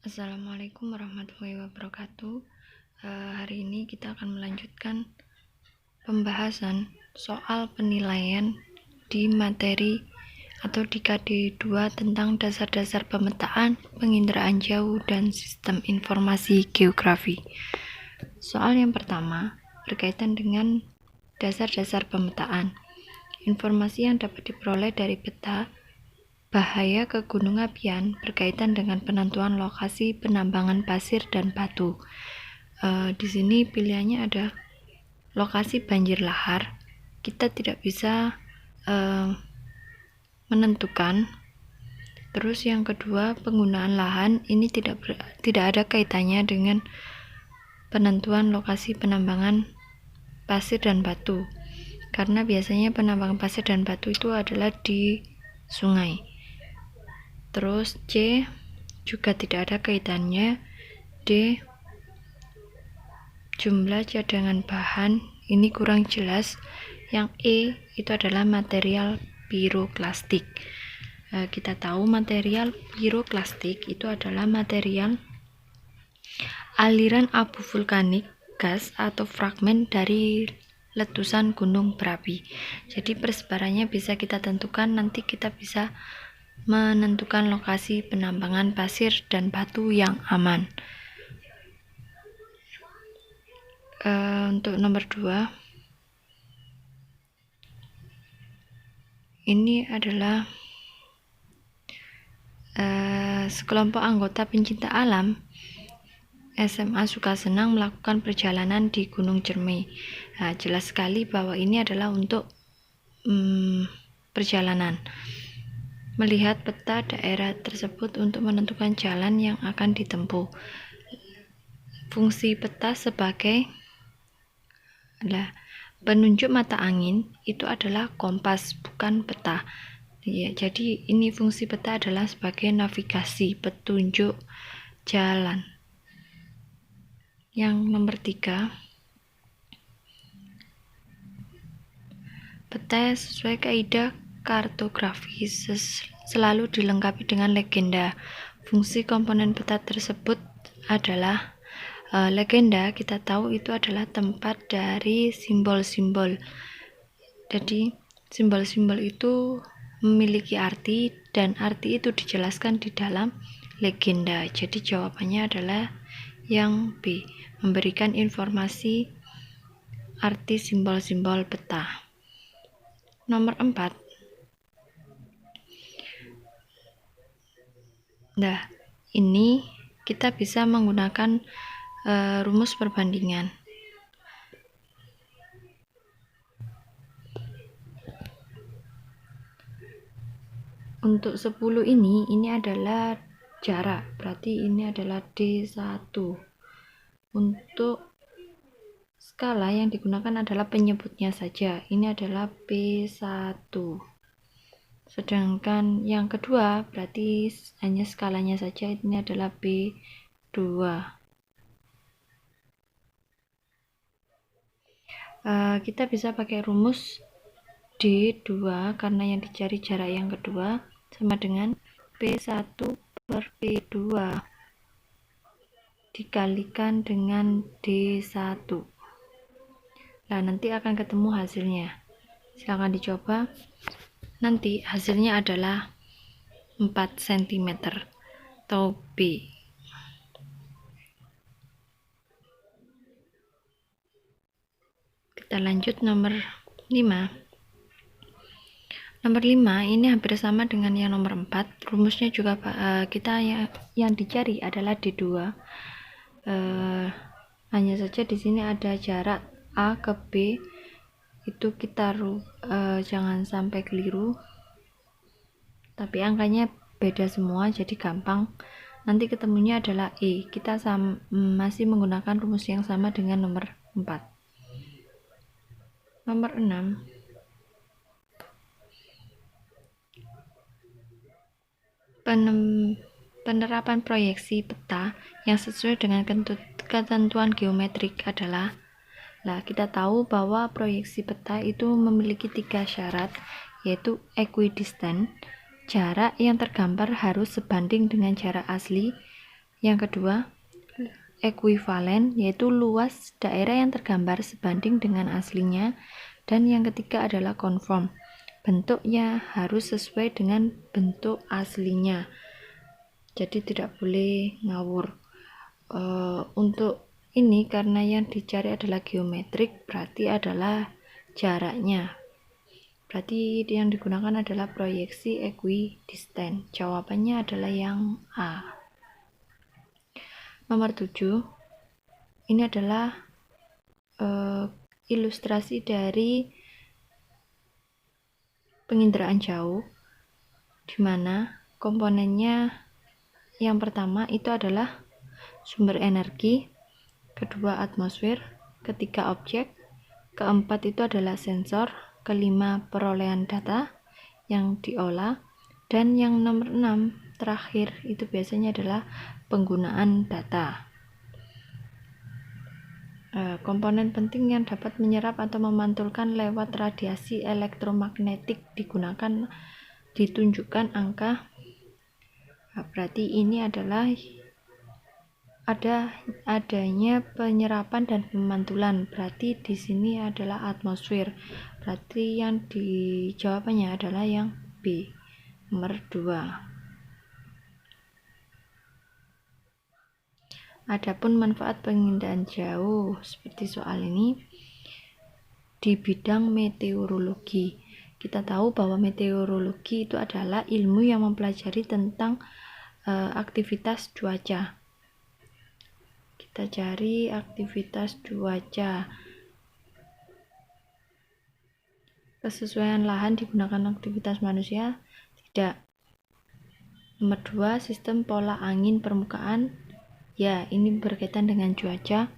Assalamualaikum warahmatullahi wabarakatuh. Hari ini kita akan melanjutkan pembahasan soal penilaian di materi atau di KD2 tentang dasar-dasar pemetaan, penginderaan jauh, dan sistem informasi geografi. Soal yang pertama berkaitan dengan dasar-dasar pemetaan. Informasi yang dapat diperoleh dari peta bahaya ke gunung apian berkaitan dengan penentuan lokasi penambangan pasir dan batu. Di sini pilihannya ada lokasi banjir lahar. Kita tidak bisa menentukan. Terus yang kedua, penggunaan lahan ini tidak ada kaitannya dengan penentuan lokasi penambangan pasir dan batu, karena biasanya penambangan pasir dan batu itu adalah di sungai. Terus C juga tidak ada kaitannya. D, jumlah cadangan bahan ini kurang jelas. Yang E itu adalah material piroklastik. Kita tahu material piroklastik itu adalah material aliran abu vulkanik, gas atau fragmen dari letusan gunung berapi. Jadi persebarannya bisa kita tentukan, nanti kita bisa menentukan lokasi penambangan pasir dan batu yang aman. Untuk nomor 2, ini adalah sekelompok anggota pencinta alam SMA Sukasenang melakukan perjalanan di Gunung Cermai. Jelas sekali bahwa ini adalah untuk perjalanan. Melihat peta daerah tersebut untuk menentukan jalan yang akan ditempuh. Fungsi peta sebagai penunjuk mata angin itu adalah kompas, bukan peta. Jadi ini fungsi peta adalah sebagai navigasi, petunjuk jalan. Yang nomor 3, peta sesuai kaidah kartografi selalu dilengkapi dengan legenda. Fungsi komponen peta tersebut adalah legenda. Kita tahu itu adalah tempat dari simbol-simbol. Jadi simbol-simbol itu memiliki arti, dan arti itu dijelaskan di dalam legenda. Jadi jawabannya adalah yang B, memberikan informasi arti simbol-simbol peta. Nomor 4, ini kita bisa menggunakan rumus perbandingan. Untuk 10 ini adalah jarak, berarti ini adalah D1. Untuk skala yang digunakan adalah penyebutnya saja, ini adalah P1. Sedangkan yang kedua berarti hanya skalanya saja, ini adalah B2. Kita bisa pakai rumus D2 karena yang dicari jarak yang kedua sama dengan P1 per P2 dikalikan dengan D1. Nanti akan ketemu hasilnya. Silahkan dicoba. Nanti hasilnya adalah 4 cm atau B. Kita lanjut nomor 5. Nomor 5 ini hampir sama dengan yang nomor 4. Rumusnya juga kita yang dicari adalah D2. Hanya saja di sini ada jarak A ke B, itu kita jangan sampai keliru, tapi angkanya beda semua jadi gampang. Nanti ketemunya adalah E. Kita masih menggunakan rumus yang sama dengan nomor 4. Nomor 6, penerapan proyeksi peta yang sesuai dengan ketentuan geometrik adalah, kita tahu bahwa proyeksi peta itu memiliki 3 syarat, yaitu equidistant, jarak yang tergambar harus sebanding dengan jarak asli, Yang kedua, ekuivalen, yaitu luas daerah yang tergambar sebanding dengan aslinya. Dan yang ketiga adalah konform, bentuknya harus sesuai dengan bentuk aslinya, jadi tidak boleh ngawur. Untuk ini karena yang dicari adalah geometrik, berarti adalah jaraknya, berarti yang digunakan adalah proyeksi equidistant. Jawabannya adalah yang A. Nomor 7, ini adalah ilustrasi dari penginderaan jauh, di mana komponennya yang pertama itu adalah sumber energi, kedua atmosfer, ketiga objek, keempat itu adalah sensor, kelima perolehan data yang diolah, dan yang nomor 6 terakhir itu biasanya adalah penggunaan data. Komponen penting yang dapat menyerap atau memantulkan lewat radiasi elektromagnetik ditunjukkan angka. Berarti ini adalah adanya penyerapan dan pemantulan, berarti di sini adalah atmosfer. Berarti yang dijawabannya adalah yang B, nomor 2. Adapun manfaat penginderaan jauh seperti soal ini di bidang meteorologi. Kita tahu bahwa meteorologi itu adalah ilmu yang mempelajari tentang aktivitas cuaca. Kita cari aktivitas cuaca. Kesesuaian lahan digunakan aktivitas manusia? Tidak. Nomor 2, sistem pola angin permukaan. Ya, ini berkaitan dengan cuaca.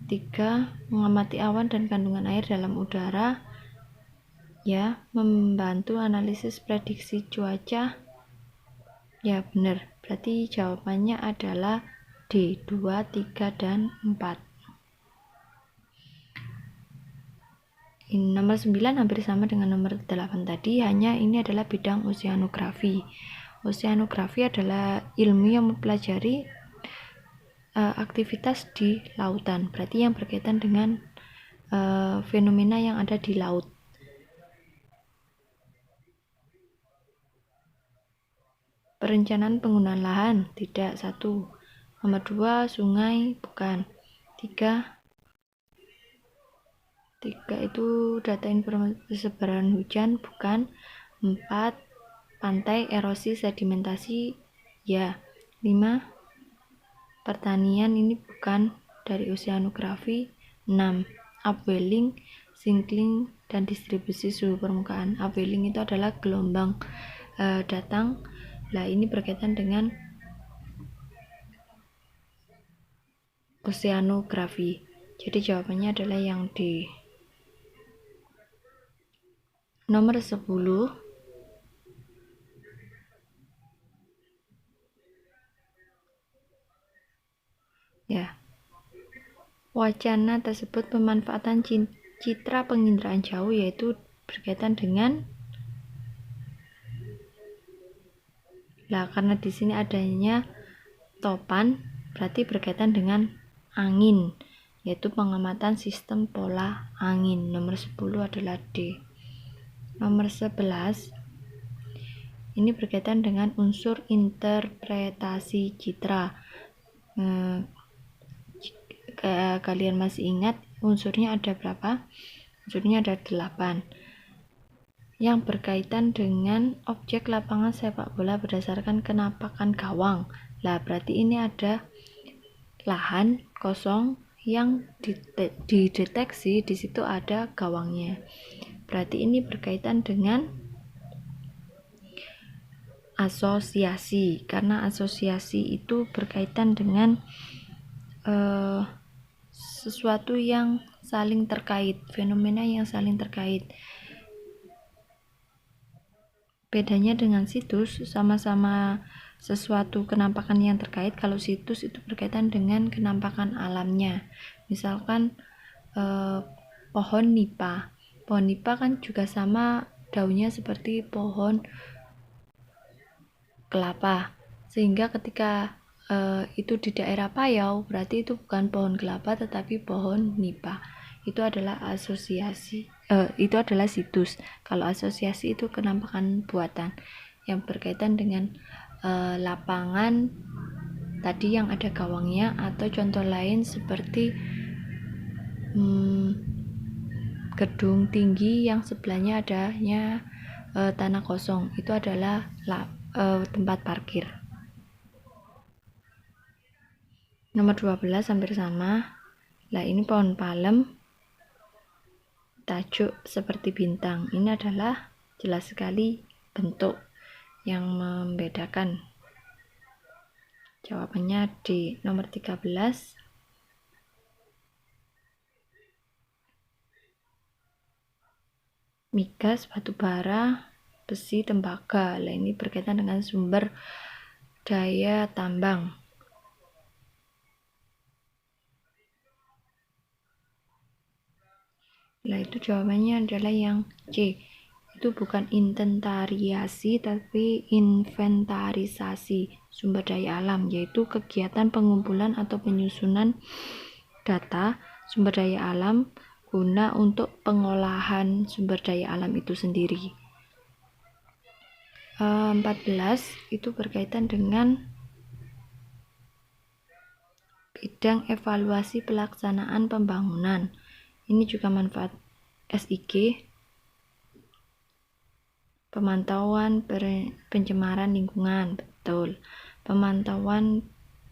3, mengamati awan dan kandungan air dalam udara. Ya, membantu analisis prediksi cuaca. Ya, benar. Berarti jawabannya adalah D, 2, 3, dan 4. Ini nomor 9 hampir sama dengan nomor 8 tadi, hanya ini adalah bidang oseanografi. Oseanografi adalah ilmu yang mempelajari aktivitas di lautan, berarti yang berkaitan dengan fenomena yang ada di laut. Perencanaan penggunaan lahan? Tidak. 1. Nomor 2, sungai? Bukan. 3 itu data informasi persebaran hujan? Bukan. 4, pantai, erosi, sedimentasi? Ya. 5, pertanian? Ini bukan dari oseanografi. 6, upwelling, sinking, dan distribusi suhu permukaan. Upwelling itu adalah gelombang datang. Nah, ini berkaitan dengan oseanografi. Jadi jawabannya adalah yang D. Nomor 10. Ya. Wacana tersebut pemanfaatan citra penginderaan jauh, yaitu berkaitan dengan karena di sini adanya topan, berarti berkaitan dengan angin, yaitu pengamatan sistem pola angin. Nomor 10 adalah D. Nomor 11 ini berkaitan dengan unsur interpretasi citra. Kalian masih ingat unsurnya ada berapa? Unsurnya ada 8. Yang berkaitan dengan objek lapangan sepak bola berdasarkan kenampakan gawang. Berarti ini ada lahan kosong yang dideteksi, di situ ada gawangnya. Berarti ini berkaitan dengan asosiasi, karena asosiasi itu berkaitan dengan sesuatu yang saling terkait, fenomena yang saling terkait. Bedanya dengan situs, sama-sama sesuatu kenampakan yang terkait. Kalau situs itu berkaitan dengan kenampakan alamnya. Misalkan pohon nipa. Pohon nipa kan juga sama daunnya seperti pohon kelapa. Sehingga ketika itu di daerah Payau, berarti itu bukan pohon kelapa tetapi pohon nipah. Itu adalah asosiasi, itu adalah situs. Kalau asosiasi itu kenampakan buatan yang berkaitan dengan lapangan tadi yang ada gawangnya, atau contoh lain seperti gedung tinggi yang sebelahnya adanya tanah kosong, itu adalah tempat parkir. Nomor 12 hampir sama. Nah, ini pohon palem, tajuk seperti bintang. Ini adalah jelas sekali bentuk yang membedakan. Jawabannya di nomor 13. Migas, batu bara, besi, tembaga. Nah, ini berkaitan dengan sumber daya tambang. Nah, itu jawabannya adalah yang C. Itu bukan inventariasi tapi inventarisasi sumber daya alam, yaitu kegiatan pengumpulan atau penyusunan data sumber daya alam guna untuk pengolahan sumber daya alam itu sendiri. 14 itu berkaitan dengan bidang evaluasi pelaksanaan pembangunan. Ini juga manfaat SIG. Pemantauan pencemaran lingkungan, betul. Pemantauan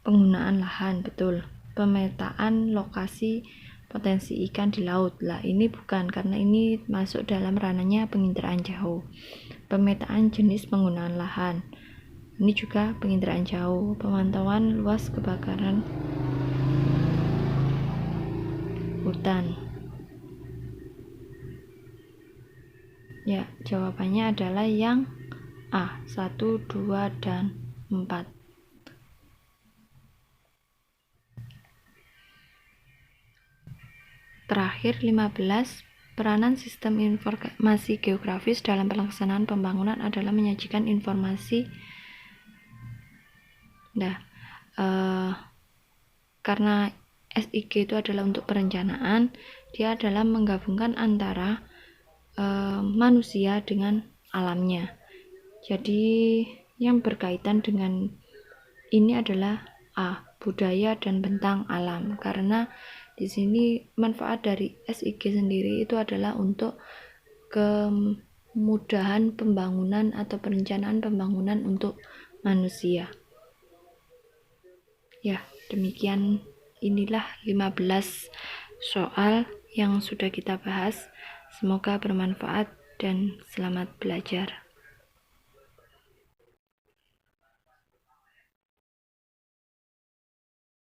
penggunaan lahan, betul. Pemetaan lokasi potensi ikan di laut. Lah, ini bukan, karena ini masuk dalam ranahnya penginderaan jauh. Pemetaan jenis penggunaan lahan. Ini juga penginderaan jauh. Pemantauan luas kebakaran hutan. Ya, jawabannya adalah yang A, 1, 2, dan 4. Terakhir, 15. Peranan sistem informasi geografis dalam pelaksanaan pembangunan adalah menyajikan informasi. Nah, karena SIG itu adalah untuk perencanaan, dia adalah menggabungkan antara manusia dengan alamnya. Jadi yang berkaitan dengan ini adalah A, budaya dan bentang alam, karena di sini manfaat dari SIG sendiri itu adalah untuk kemudahan pembangunan atau perencanaan pembangunan untuk manusia. Ya, demikian, inilah 15 soal yang sudah kita bahas. Semoga bermanfaat dan selamat belajar.